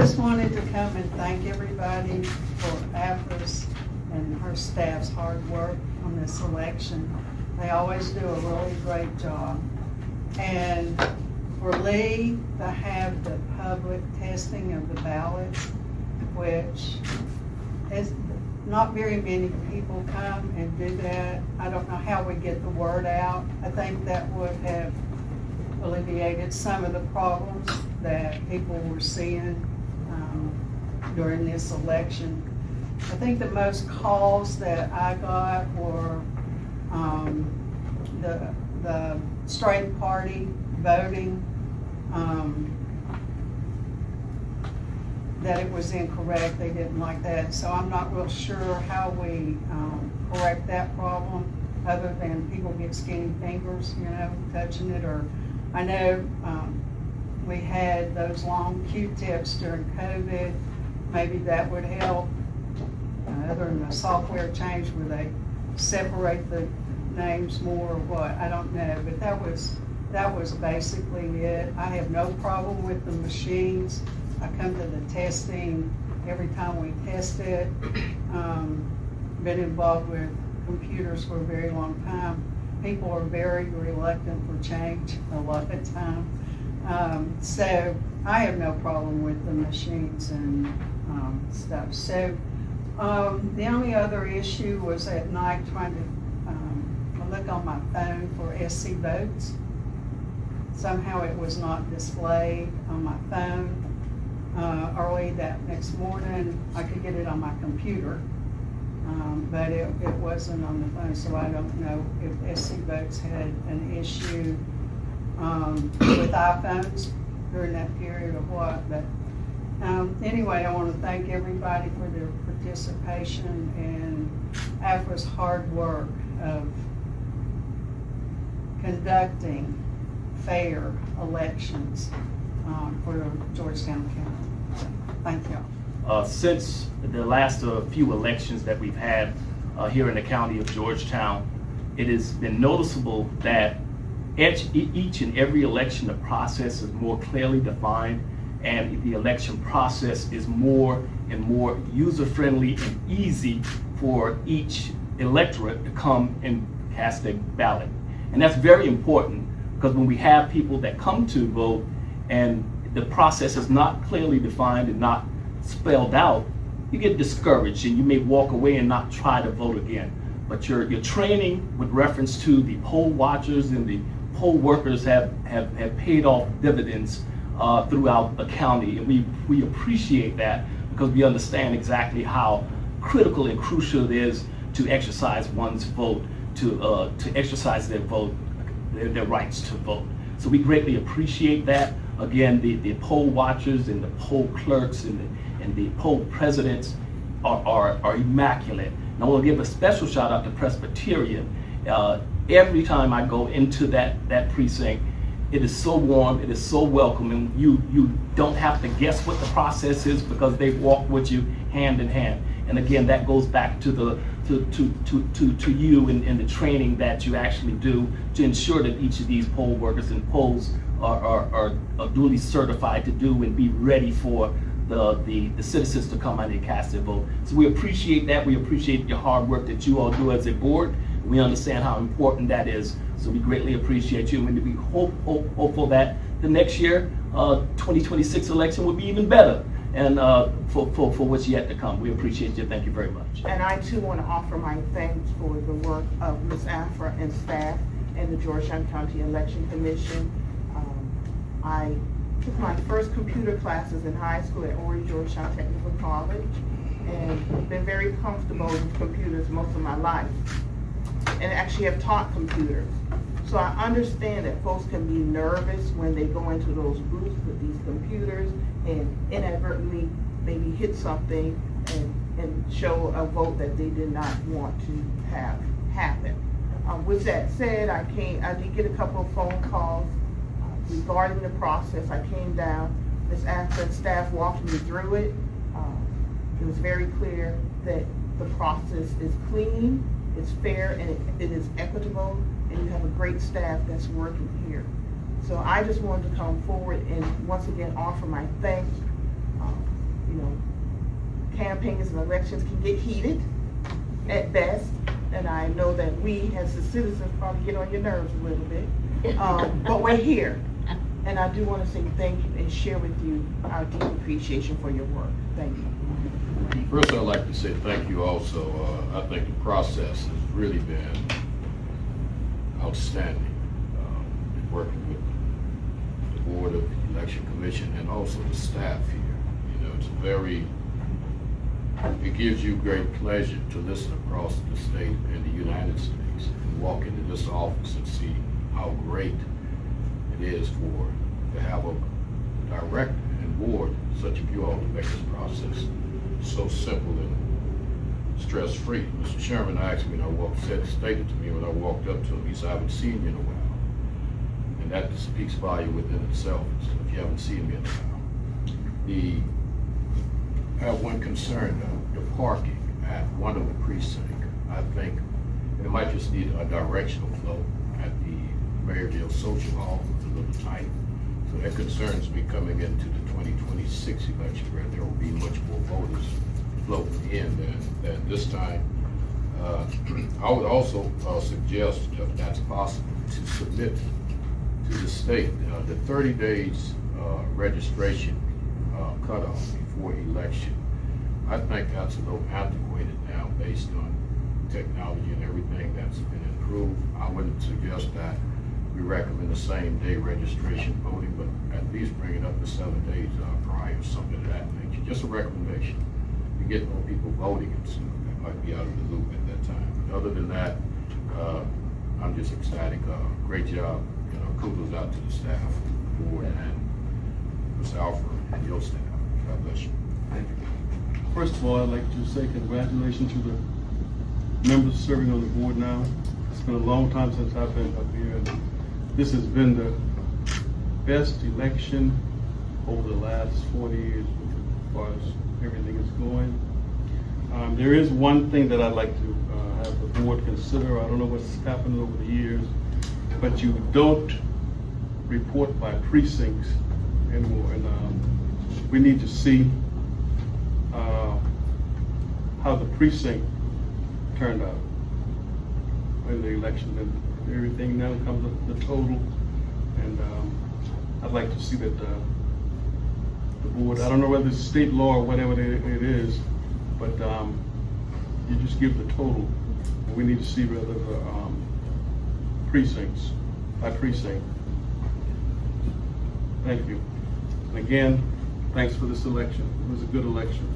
just wanted to come and thank everybody for Afra's and her staff's hard work on this election. They always do a really great job. And for Lee to have the public testing of the ballots, which is not very many people come and do that. I don't know how we get the word out. I think that would have alleviated some of the problems that people were seeing during this election. I think the most calls that I got were the straight party voting, that it was incorrect. They didn't like that. So I'm not real sure how we correct that problem, other than people get skinny fingers, you know, touching it. Or I know we had those long Q-tips during COVID. Maybe that would help. Other than the software change where they separate the names more or what, I don't know. But that was basically it. I have no problem with the machines. I come to the testing every time we test it. Been involved with computers for a very long time. People are very reluctant for change a lot of the time. So I have no problem with the machines and stuff. So the only other issue was at night trying to look on my phone for SC votes. Somehow it was not displayed on my phone. Early that next morning, I could get it on my computer, but it wasn't on the phone, so I don't know if SC Votes had an issue with iPhones during that period or what. But anyway, I want to thank everybody for their participation and Afra's hard work of conducting fair elections for Georgetown County. So, thank y'all. Since the last few elections that we've had here in the county of Georgetown, it has been noticeable that each and every election, the process is more clearly defined, and the election process is more and more user-friendly and easy for each electorate to come and cast a ballot. And that's very important, because when we have people that come to vote and the process is not clearly defined and not spelled out, you get discouraged and you may walk away and not try to vote again. But your training with reference to the poll watchers and the poll workers have paid off dividends throughout the county, and we appreciate that, because we understand exactly how critical and crucial it is to exercise one's vote, to exercise their vote, their rights to vote. So we greatly appreciate that. Again, the poll watchers and the poll clerks and the poll presidents are immaculate. And I want to give a special shout out to Presbyterian. Every time I go into that precinct, it is so warm, it is so welcoming. You don't have to guess what the process is, because they walk with you hand in hand. And again, that goes back to you and the training that you actually do to ensure that each of these poll workers and polls are duly certified to do and be ready for the citizens to come out and cast their vote. So we appreciate that. We appreciate your hard work that you all do as a board. We understand how important that is. So we greatly appreciate you, and we hopeful that the next year, 2026 election will be even better, and for what's yet to come. We appreciate you. Thank you very much. And I too want to offer my thanks for the work of Ms. Afra and staff and the Georgetown County Election Commission. I took my first computer classes in high school at Horry Georgetown Technical College, and been very comfortable with computers most of my life, and actually have taught computers. So I understand that folks can be nervous when they go into those booths with these computers and inadvertently maybe hit something and show a vote that they did not want to have happen. With that said, I did get a couple of phone calls regarding the process. I came down, Ms. Afra's staff walked me through it. It was very clear that the process is clean, it's fair, and it is equitable, and you have a great staff that's working here. So I just wanted to come forward and once again offer my thanks campaigns and elections can get heated at best, and I know that we as the citizens probably get on your nerves a little bit, but we're here. And I do want to say thank you and share with you our deep appreciation for your work. Thank you. First, I'd like to say thank you also. I think the process has really been outstanding. Working with the Board of Election Commission and also the staff here. You know, it gives you great pleasure to listen across the state and the United States and walk into this office and see how great it is to have a director and board such as you all to make this process so simple and stress-free. Mr. Sherman asked me, stated to me when I walked up to him, he said, I haven't seen you in a while. And that speaks volume within itself, if you haven't seen me in a while. I have one concern though, the parking at one of the precincts. I think it might just need a directional flow at the Maryville Social Hall. It's a little tight. So that concerns me coming into the 2026 election where there will be much more voters floating in than this time. I would also suggest, if that's possible, to submit to the state the 30 days registration cutoff before election. I think that's a little antiquated now based on technology and everything that's been improved. I wouldn't suggest that we recommend the same day registration voting, but at least bring it up to 7 days prior, something of that nature. Just a recommendation to get more people voting and some that might be out of the loop at that time. But other than that, I'm just ecstatic. Great job. You know, kudos out to the staff, the board, and Mr. Alfred and your staff. God bless you. Thank you. First of all, I'd like to say congratulations to the members serving on the board now. It's been a long time since I've been up here, and this has been the best election over the last 40 years as far as everything is going. There is one thing that I'd like to have the board consider. I don't know what's happened over the years, but you don't report by precincts anymore, and we need to see how the precinct turned out in the election, and everything now comes up the total, and I'd like to see that the board, I don't know whether it's state law or whatever it is, but you just give the total. We need to see whether the precincts by precinct. Thank you. And again, thanks for this election. It was a good election.